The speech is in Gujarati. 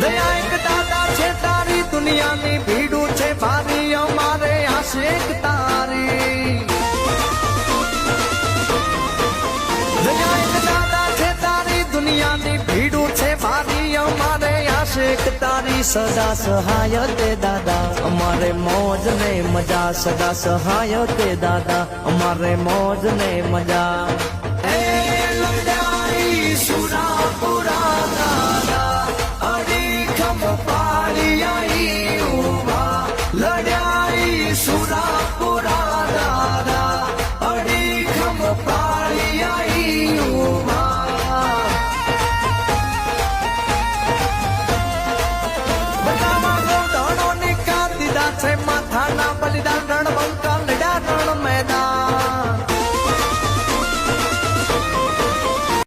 દયા એક દાદા છે તારી દુનિયાની ભીડું છે ભારી અમારે આશિક તારી દયા એક દાદા છે તારી દુનિયાની ભીડું છે ભારી અમારે આશિક તારી સદા સહાય તે દાદા અમારે મોજ ને મજા સદા સહાય તે દાદા અમારે મોજ ને મજા